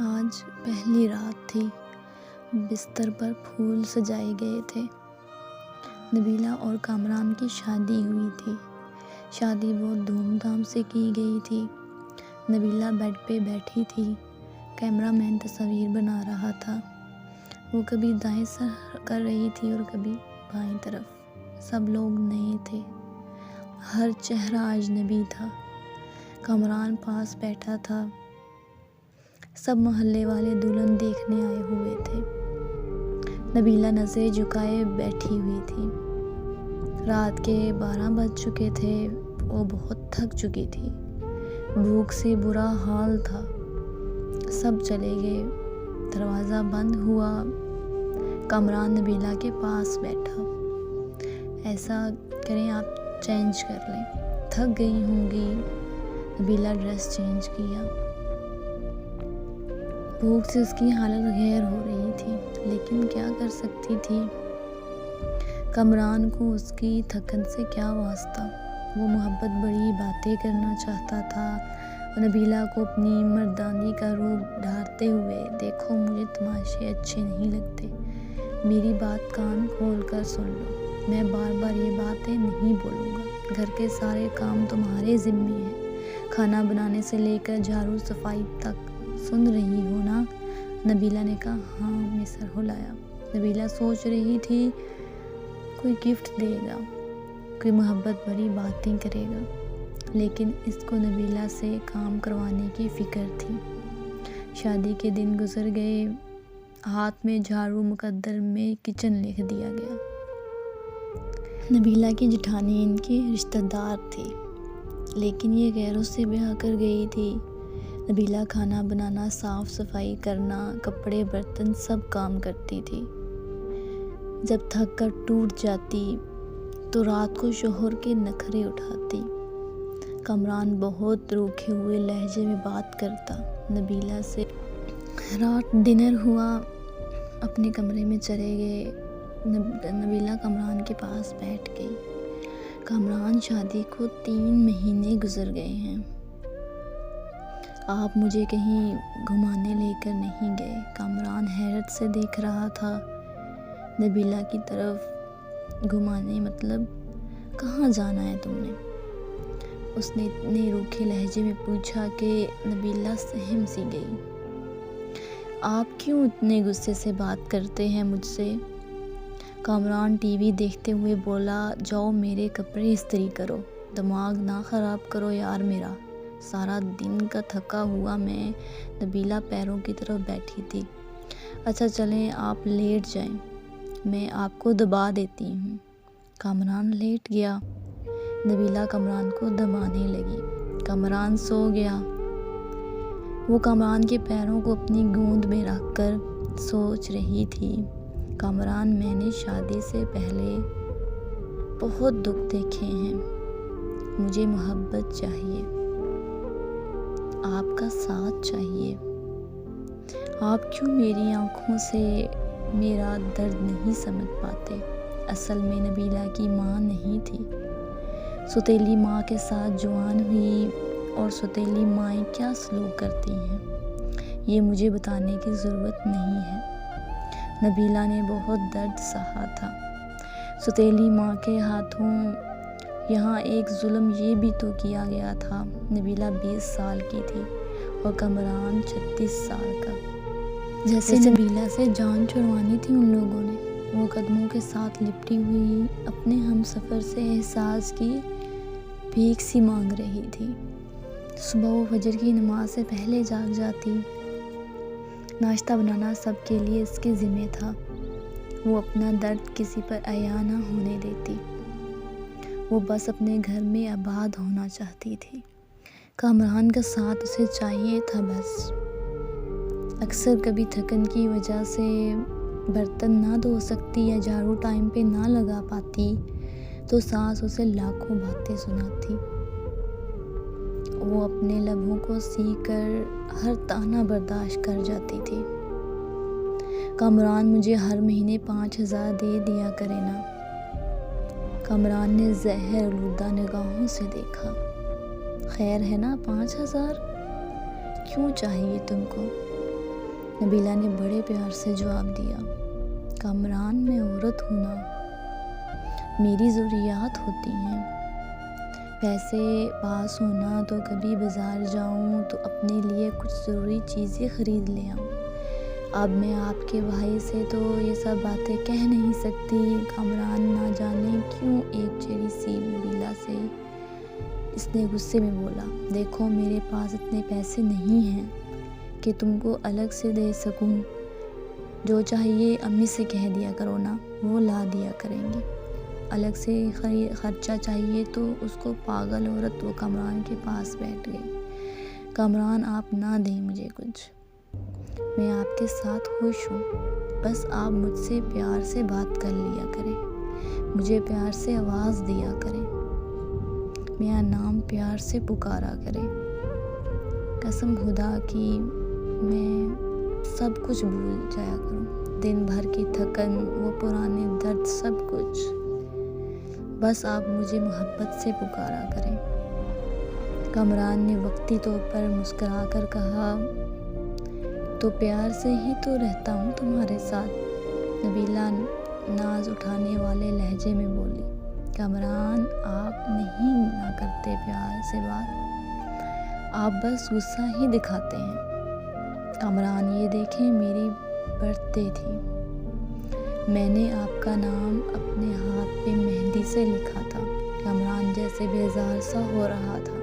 आज पहली रात थी। बिस्तर पर फूल सजाए गए थे। नबीला और कामरान की शादी हुई थी। शादी बहुत धूमधाम से की गई थी। नबीला बेड पे बैठी थी। कैमरामैन तस्वीर बना रहा था। वो कभी दाएं सर कर रही थी और कभी बाएं तरफ। सब लोग नए थे। हर चेहरा अजनबी था। कामरान पास बैठा था। सब मोहल्ले वाले दुल्हन देखने आए हुए थे। नबीला नज़रें झुकाए बैठी हुई थी। रात के 12 बज चुके थे। वो बहुत थक चुकी थी। भूख से बुरा हाल था। सब चले गए। दरवाज़ा बंद हुआ। कामरान नबीला के पास बैठा। ऐसा करें, आप चेंज कर लें, थक गई होंगी। नबीला ड्रेस चेंज किया। भूख से उसकी हालत गैर हो रही थी, लेकिन क्या कर सकती थी। कामरान को उसकी थकन से क्या वास्ता। वो मोहब्बत बड़ी बातें करना चाहता था और नबीला को अपनी मर्दानी का रूप ढालते हुए, देखो मुझे तमाशे अच्छे नहीं लगते, मेरी बात कान खोल कर सुन लो, मैं बार बार ये बातें नहीं बोलूँगा, घर के सारे काम तुम्हारे ज़िम्मे हैं, खाना बनाने से लेकर झाड़ू सफाई तक, सुन रही हो ना। नबीला ने कहा, हाँ। मैं सर हिलाया। नबीला सोच रही थी कोई गिफ्ट देगा, कोई मोहब्बत भरी बातें करेगा, लेकिन इसको नबीला से काम करवाने की फ़िक्र थी। शादी के दिन गुजर गए। हाथ में झाड़ू, मुकद्दर में किचन लिख दिया गया। नबीला की जेठानी इनकी रिश्तेदार थी, लेकिन ये गैरों से ब्याह कर गई थी। नबीला खाना बनाना, साफ़ सफाई करना, कपड़े बर्तन सब काम करती थी। जब थक कर टूट जाती तो रात को शोहर के नखरे उठाती। कामरान बहुत रूखे हुए लहजे में बात करता नबीला से। रात डिनर हुआ, अपने कमरे में चले गए। नबीला कामरान के पास बैठ गई। कामरान, शादी को 3 महीने गुजर गए हैं, आप मुझे कहीं घुमाने लेकर नहीं गए। कामरान हैरत से देख रहा था नबीला की तरफ। घुमाने मतलब कहाँ जाना है तुमने? उसने इतने रूखे लहजे में पूछा कि नबीला सहम सी गई। आप क्यों इतने गुस्से से बात करते हैं मुझसे? कामरान टीवी देखते हुए बोला, जाओ मेरे कपड़े इस्त्री करो, दिमाग ना ख़राब करो यार मेरा। सारा दिन का थका हुआ मैं। नबीला पैरों की तरफ बैठी थी। अच्छा चलें, आप लेट जाएं, मैं आपको दबा देती हूँ। कामरान लेट गया। नबीला कामरान को दबाने लगी। कामरान सो गया। वो कामरान के पैरों को अपनी गोद में रखकर सोच रही थी, कामरान, मैंने शादी से पहले बहुत दुख देखे हैं। मुझे मोहब्बत चाहिए, आपका साथ चाहिए। आप क्यों मेरी आंखों से मेरा दर्द नहीं समझ पाते? असल में नबीला की माँ नहीं थी। सौतेली माँ के साथ जवान हुई, और सौतेली माएँ क्या सलूक करती हैं ये मुझे बताने की ज़रूरत नहीं है। नबीला ने बहुत दर्द सहा था। सौतेली माँ के हाथों यहाँ एक जुल्म ये भी तो किया गया था। नबीला 20 साल की थी और कामरान 36 साल का। जैसे नबीला से जान छुड़वानी थी उन लोगों ने। वो कदमों के साथ लिपटी हुई अपने हमसफ़र से एहसास की भीख सी मांग रही थी। सुबह वो फजर की नमाज से पहले जाग जाती। नाश्ता बनाना सबके लिए इसके ज़िम्मे था। वो अपना दर्द किसी पर अया ना होने देती। वो बस अपने घर में आबाद होना चाहती थी। कामरान का साथ उसे चाहिए था बस। अक्सर कभी थकन की वजह से बर्तन ना धो सकती या झाड़ू टाइम पे ना लगा पाती तो सास उसे लाखों बातें सुनाती। वो अपने लबों को सीकर हर ताना बर्दाश्त कर जाती थी। कामरान, मुझे हर महीने 5,000 दे दिया करे ना। कामरान ने जहर आलूदा निगाहों से देखा। खैर है ना 5,000? क्यों चाहिए तुमको? नबीला ने बड़े प्यार से जवाब दिया, कामरान मैं औरत हूँ ना, मेरी ज़रूरियात होती हैं। पैसे पास होना तो कभी बाज़ार जाऊँ तो अपने लिए कुछ ज़रूरी चीज़ें ख़रीद ले आऊँ। अब मैं आपके भाई से तो ये सब बातें कह नहीं सकती। कामरान ना जाने क्यों एक चिड़ी सी नबीला से इसने गुस्से में बोला, देखो मेरे पास इतने पैसे नहीं हैं कि तुमको अलग से दे सकूं। जो चाहिए अम्मी से कह दिया करो ना, वो ला दिया करेंगी। अलग से खर्चा चाहिए तो उसको पागल औरत वो कामरान के पास बैठ गई। कामरान आप ना दें मुझे कुछ, मैं आपके साथ खुश हूँ, बस आप मुझसे प्यार से बात कर लिया करें, मुझे प्यार से आवाज़ दिया करें, मेरा नाम प्यार से पुकारा करें। कसम खुदा की मैं सब कुछ भूल जाया करूँ, दिन भर की थकन, वो पुराने दर्द, सब कुछ, बस आप मुझे मोहब्बत से पुकारा करें। कामरान ने वक्ती तौर पर मुस्कुरा कर कहा, तो प्यार से ही तो रहता हूँ तुम्हारे साथ। नबीला नाज उठाने वाले लहजे में बोली, कामरान आप नहीं ना करते प्यार से बात, आप बस गुस्सा ही दिखाते हैं। कामरान ये देखें मेरी बर्थडे थी, मैंने आपका नाम अपने हाथ पे मेहंदी से लिखा था। कामरान जैसे बेजार सा हो रहा था,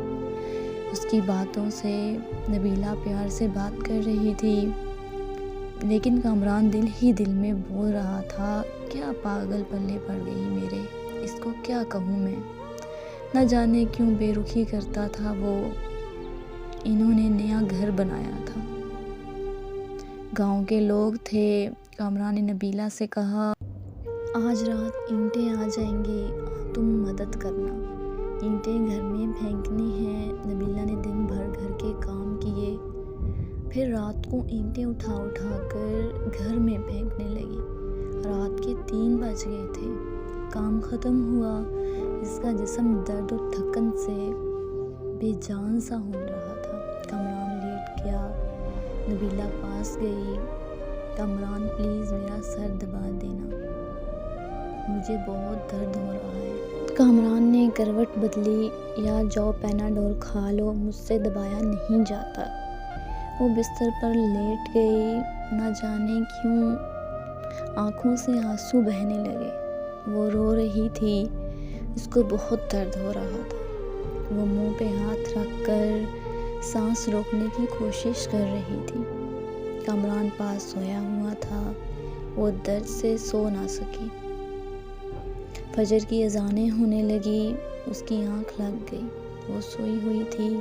उसकी बातों से नबीला प्यार से बात कर रही थी, लेकिन कामरान दिल ही दिल में बोल रहा था, क्या पागल पल्ले पड़ गई मेरे, इसको क्या कहूँ मैं, न जाने क्यों बेरुखी करता था वो। इन्होंने नया घर बनाया था, गांव के लोग थे। कामरान ने नबीला से कहा, आज रात ईंटें आ जाएंगी, तुम मदद करना, ईंटें घर में फेंकनी है। नबीला ने दिन भर घर के काम किए, फिर रात को ईंटें उठा कर घर में फेंकने लगी। रात के 3 बज गए थे, काम ख़त्म हुआ, इसका जिस्म दर्द और थकन से बेजान सा हो रहा था। कामरान लेट गया, नबीला पास गई, कामरान प्लीज़ मेरा सर दबा देना, मुझे बहुत दर्द हो रहा है। कामरान ने करवट बदली, या जाओ पैनाडोल खा लो, मुझसे दबाया नहीं जाता। वो बिस्तर पर लेट गई, ना जाने क्यों आँखों से आंसू बहने लगे। वो रो रही थी, उसको बहुत दर्द हो रहा था। वो मुंह पे हाथ रख कर सांस रोकने की कोशिश कर रही थी। कामरान पास सोया हुआ था, वो दर्द से सो ना सकी। फजर की अज़ानें होने लगी, उसकी आंख लग गई, वो सोई हुई थी,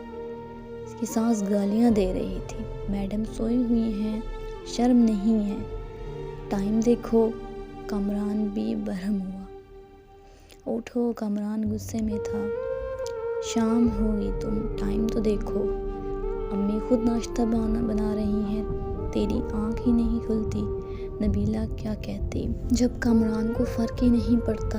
उसकी सांस गालियां दे रही थी, मैडम सोई हुई हैं, शर्म नहीं है, टाइम देखो। कामरान भी बरहम हुआ। उठो, कामरान गुस्से में था, शाम होगी, तुम टाइम तो देखो, अम्मी खुद नाश्ता बना रही हैं, तेरी आँख ही नहीं खुलती। नबीला क्या कहती जब कामरान को फ़र्क ही नहीं पड़ता,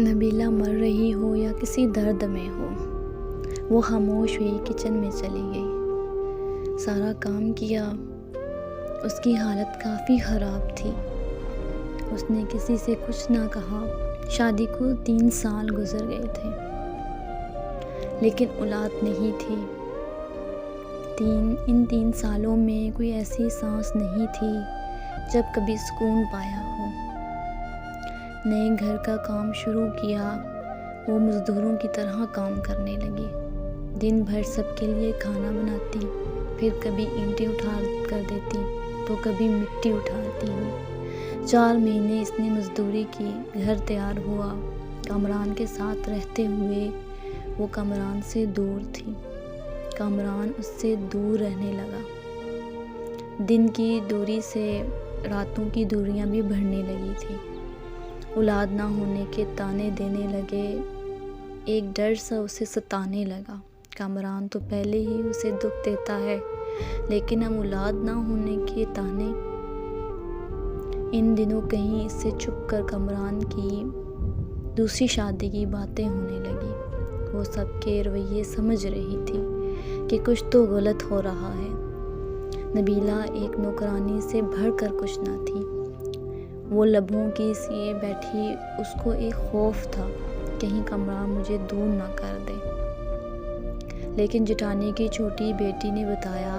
नबीला मर रही हो या किसी दर्द में हो। वो खामोश हुई किचन में चली गई, सारा काम किया, उसकी हालत काफ़ी ख़राब थी। उसने किसी से कुछ ना कहा। शादी को 3 साल गुजर गए थे, लेकिन औलाद नहीं थी। इन 3 सालों में कोई ऐसी सांस नहीं थी जब कभी सुकून पाया हो। नए घर का काम शुरू किया, वो मज़दूरों की तरह काम करने लगी, दिन भर सबके लिए खाना बनाती, फिर कभी ईंटें उठा कर देती तो कभी मिट्टी उठाती हुई। 4 महीने इसने मज़दूरी की, घर तैयार हुआ। कामरान के साथ रहते हुए वो कामरान से दूर थी, कामरान उससे दूर रहने लगा। दिन की दूरी से रातों की दूरियां भी बढ़ने लगी थी। औलाद ना होने के ताने देने लगे, एक डर सा उसे सताने लगा। कामरान तो पहले ही उसे दुख देता है, लेकिन अब औलाद ना होने के ताने। इन दिनों कहीं इससे छुप कर कामरान की दूसरी शादी की बातें होने लगी। वो सबके रवैये समझ रही थी कि कुछ तो गलत हो रहा है। नबीला एक नौकरानी से बढ़कर कुछ ना थी। वो लबों की सिए बैठी, उसको एक खौफ था कहीं कमरान मुझे दूर ना कर दे। लेकिन जेठानी की छोटी बेटी ने बताया,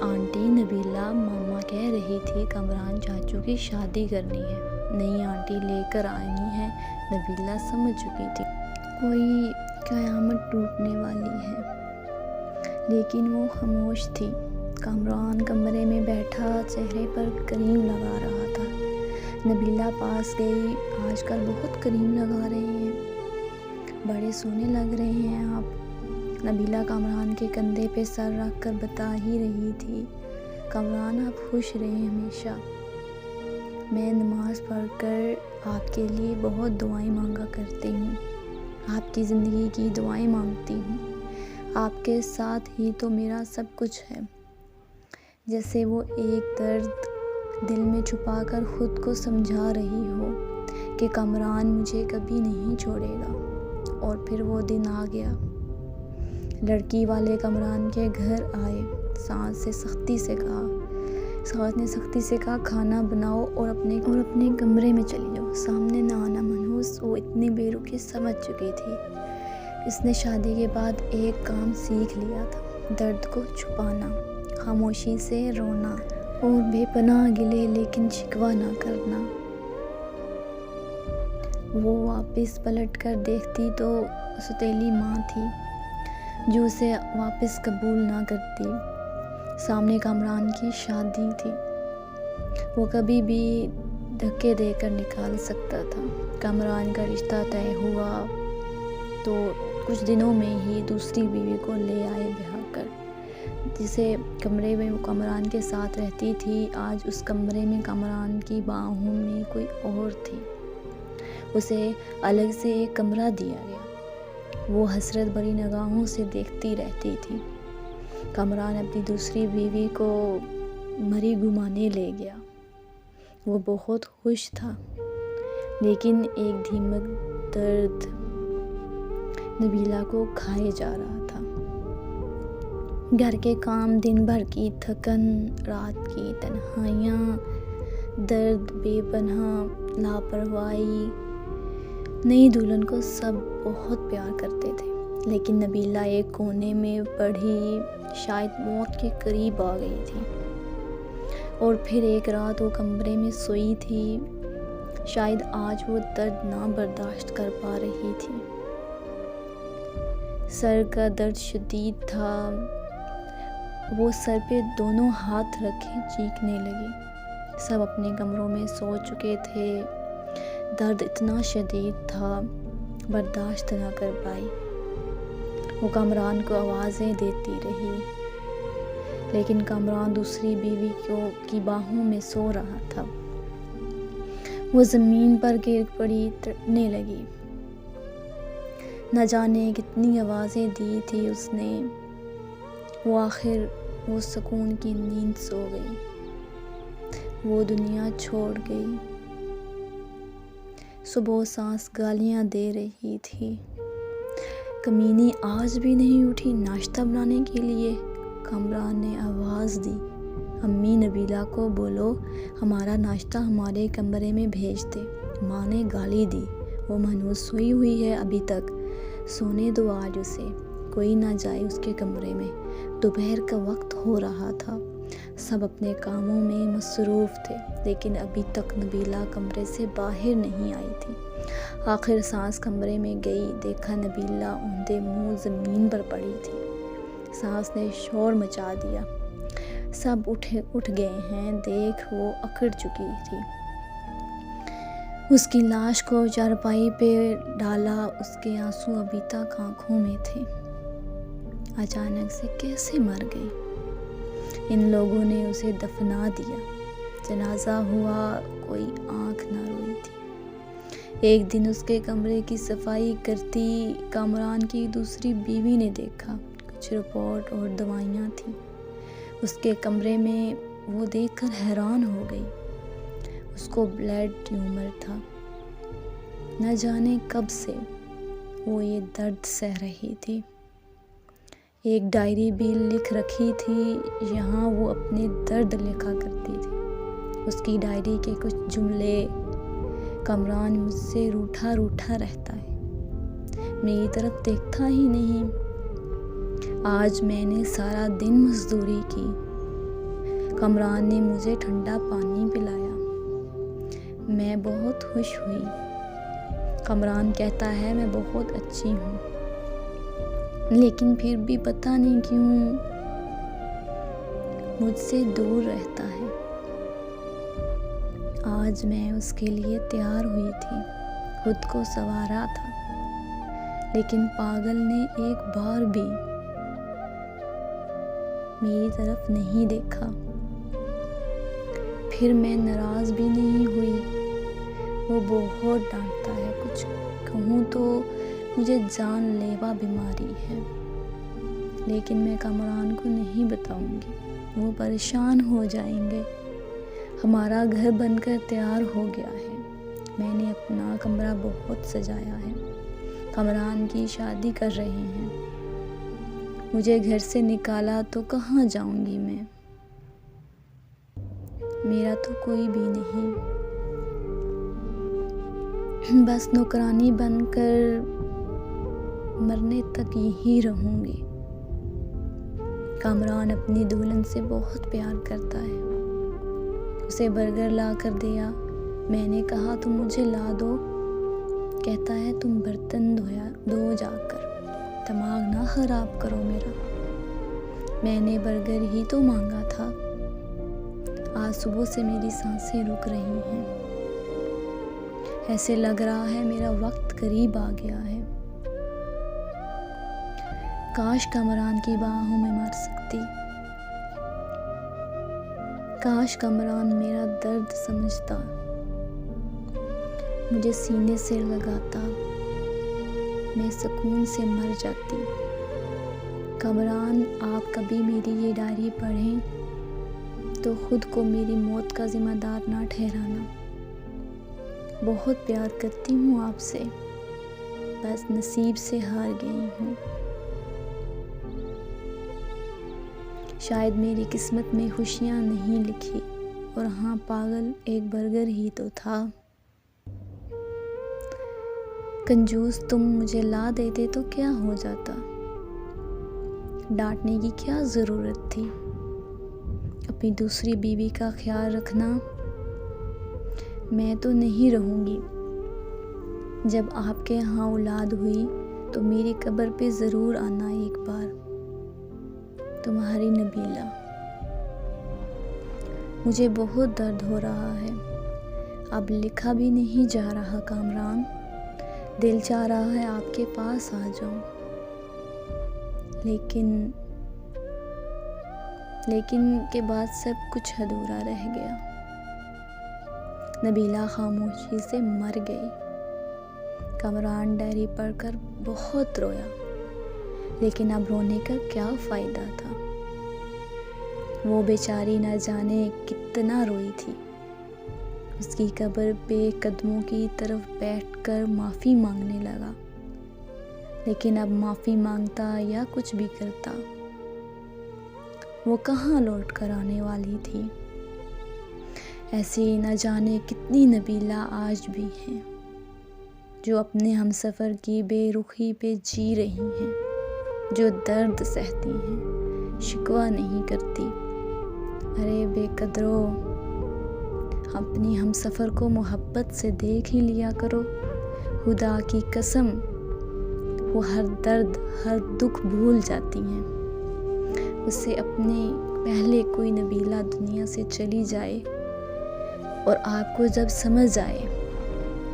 आंटी नबीला मामा कह रही थी कमरान चाचू की शादी करनी है। नहीं आंटी, लेकर आई है। नबीला समझ चुकी थी कोई क़यामत टूटने वाली है, लेकिन वो खामोश थी। कमरान कमरे में बैठा चेहरे पर क्रीम लगा रहा था। नबीला पास गई। आजकल बहुत क्रीम लगा रहे हैं, बड़े सोने लग रहे हैं आप। नबीला कमरान के कंधे पे सर रख कर बता ही रही थी, कमरान आप खुश रहें हमेशा। मैं नमाज पढ़कर आपके लिए बहुत दुआएं मांगा करती हूँ, आपकी ज़िंदगी की दुआएं मांगती हूँ। आपके साथ ही तो मेरा सब कुछ है। जैसे वो एक दर्द दिल में छुपाकर खुद को समझा रही हो कि कमरान मुझे कभी नहीं छोड़ेगा। और फिर वो दिन आ गया। लड़की वाले कमरान के घर आए। सास ने सख्ती से कहा खाना बनाओ और अपने कमरे में चली जाओ, सामने ना आना। मनहूस वो इतनी बेरुखी समझ चुकी थी। इसने शादी के बाद एक काम सीख लिया था, दर्द को छुपाना, खामोशी से रोना और बेपनाह गिले लेकिन शिकवा ना करना। वो वापस पलट कर देखती तो सौतेली माँ थी जो उसे वापस कबूल ना करती। सामने कमरान की शादी थी, वो कभी भी धक्के देकर निकाल सकता था। कमरान का रिश्ता तय हुआ तो कुछ दिनों में ही दूसरी बीवी को ले आए ब्याह कर। जिसे कमरे में वो कमरान के साथ रहती थी, आज उस कमरे में कमरान की बाहों में कोई और थी। उसे अलग से एक कमरा दिया गया। वो हसरत भरी निगाहों से देखती रहती थी। कमरान अपनी दूसरी बीवी को मरी घुमाने ले गया। वो बहुत खुश था, लेकिन एक धीमक दर्द नबीला को खाए जा रहा था। घर के काम, दिन भर की थकन, रात की तन्हाइयाँ, दर्द, बेपनाह लापरवाही। नई दुल्हन को सब बहुत प्यार करते थे, लेकिन नबीला एक कोने में पड़ी शायद मौत के करीब आ गई थी। और फिर एक रात वो कमरे में सोई थी, शायद आज वो दर्द ना बर्दाश्त कर पा रही थी। सर का दर्द शदीद था। वो सर पे दोनों हाथ रखे चीखने लगी। सब अपने कमरों में सो चुके थे। दर्द इतना शदीद था, बर्दाश्त ना कर पाई। वो कमरान को आवाज़ें देती रही, लेकिन कमरान दूसरी बीवी की बाहों में सो रहा था। वो ज़मीन पर गिर पड़ी, तड़पने लगी। न जाने कितनी आवाज़ें दी थी उसने। वो आखिर वो सुकून की नींद सो गई। वो दुनिया छोड़ गई। सुबह सांस गालियाँ दे रही थी, कमीनी आज भी नहीं उठी नाश्ता बनाने के लिए। कमरान ने आवाज़ दी, अम्मी नबीला को बोलो हमारा नाश्ता हमारे कमरे में भेज दे। माँ ने गाली दी, वो मनहूस सोई हुई है अभी तक, सोने दो आज उसे, कोई ना जाए उसके कमरे में। दोपहर का वक्त हो रहा था। सब अपने कामों में मसरूफ़ थे, लेकिन अभी तक नबीला कमरे से बाहर नहीं आई थी। आखिर सांस कमरे में गई, देखा नबीला औंधे मुंह ज़मीन पर पड़ी थी। सांस ने शोर मचा दिया। सब उठ गए हैं, देख वो अकड़ चुकी थी। उसकी लाश को चारपाई पे डाला, उसके आंसू अभी तक आँखों में थे। अचानक से कैसे मर गई? इन लोगों ने उसे दफना दिया। जनाजा हुआ, कोई आँख ना रोई थी। एक दिन उसके कमरे की सफाई करती कमरान की दूसरी बीवी ने देखा, कुछ रिपोर्ट और दवाइयाँ थी उसके कमरे में। वो देखकर हैरान हो गई। उसको ब्लड ट्यूमर था। न जाने कब से वो ये दर्द सह रही थी। एक डायरी भी लिख रखी थी, यहाँ वो अपने दर्द लिखा करती थी। उसकी डायरी के कुछ जुमले, कमरान मुझसे रूठा रूठा रहता है, मेरी तरफ देखता ही नहीं। आज मैंने सारा दिन मजदूरी की, कमरान ने मुझे ठंडा पानी पिलाया, मैं बहुत खुश हुई। कमरान कहता है मैं बहुत अच्छी हूँ, लेकिन फिर भी पता नहीं क्यों मुझसे दूर रहता है। आज मैं उसके लिए तैयार हुई थी, खुद को संवारा था, लेकिन पागल ने एक बार भी मेरी तरफ नहीं देखा। फिर मैं नाराज़ भी नहीं हुई, वो बहुत डांटता है, कुछ कहूँ तो मुझे जानलेवा बीमारी है, लेकिन मैं कमरान को नहीं बताऊंगी, वो परेशान हो जाएंगे। हमारा घर बनकर तैयार हो गया है, मैंने अपना कमरा बहुत सजाया है, कमरान की शादी कर रहे हैं। मुझे घर से निकाला तो कहाँ जाऊंगी मैं, मेरा तो कोई भी नहीं, बस नौकरानी बनकर मरने तक यहीं रहूंगी। कमरान अपनी दुल्हन से बहुत प्यार करता है, उसे बर्गर ला कर दिया, मैंने कहा तुम मुझे ला दो, कहता है तुम बर्तन धो जाकर, दिमाग ना खराब करो मेरा, मैंने बर्गर ही तो मांगा था। आज सुबह से मेरी सांसें रुक रही हैं, ऐसे लग रहा है मेरा वक्त करीब आ गया है। काश कमरान की बाहों में मर सकती, काश कमरान मेरा दर्द समझता, मुझे सीने से लगाता, मैं सुकून से मर जाती। कमरान आप कभी मेरी ये डायरी पढ़ें तो खुद को मेरी मौत का जिम्मेदार ना ठहराना, बहुत प्यार करती हूँ आपसे, बस नसीब से हार गई हूँ। शायद मेरी किस्मत में खुशियाँ नहीं लिखी, और हाँ पागल एक बर्गर ही तो था। कंजूस तुम मुझे ला देते तो क्या हो जाता, डांटने की क्या ज़रूरत थी। अपनी दूसरी बीवी का ख्याल रखना, मैं तो नहीं रहूँगी। जब आपके यहाँ औलाद हुई तो मेरी कब्र पे ज़रूर आना एक बार, तुम्हारी नबीला। मुझे बहुत दर्द हो रहा है, अब लिखा भी नहीं जा रहा कामरान, दिल चाह रहा है आपके पास आ जाऊं, लेकिन के बाद सब कुछ अधूरा रह गया। नबीला खामोशी से मर गई। कमरान डायरी पढ़कर बहुत रोया, लेकिन अब रोने का क्या फ़ायदा था। वो बेचारी न जाने कितना रोई थी। उसकी कब्र पे कदमों की तरफ बैठकर माफ़ी मांगने लगा, लेकिन अब माफ़ी मांगता या कुछ भी करता, वो कहाँ लौट कर आने वाली थी। ऐसी न जाने कितनी नबीला आज भी हैं, जो अपने हमसफ़र की बेरुखी पे जी रही हैं, जो दर्द सहती हैं, शिकवा नहीं करती। अरे बेकदरों, अपनी हमसफ़र को मोहब्बत से देख ही लिया करो। खुदा की कसम, वो हर दर्द हर दुख भूल जाती हैं। उससे अपने पहले कोई नबीला दुनिया से चली जाए और आपको जब समझ आए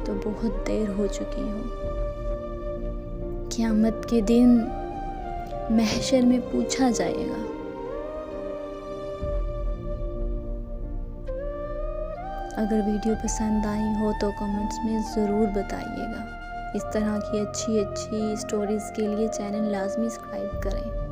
तो बहुत देर हो चुकी हो। क़यामत के दिन महशर में पूछा जाएगा, अगर वीडियो पसंद आई हो तो कमेंट्स में ज़रूर बताइएगा। इस तरह की अच्छी स्टोरीज़ के लिए चैनल लाजमी सब्सक्राइब करें।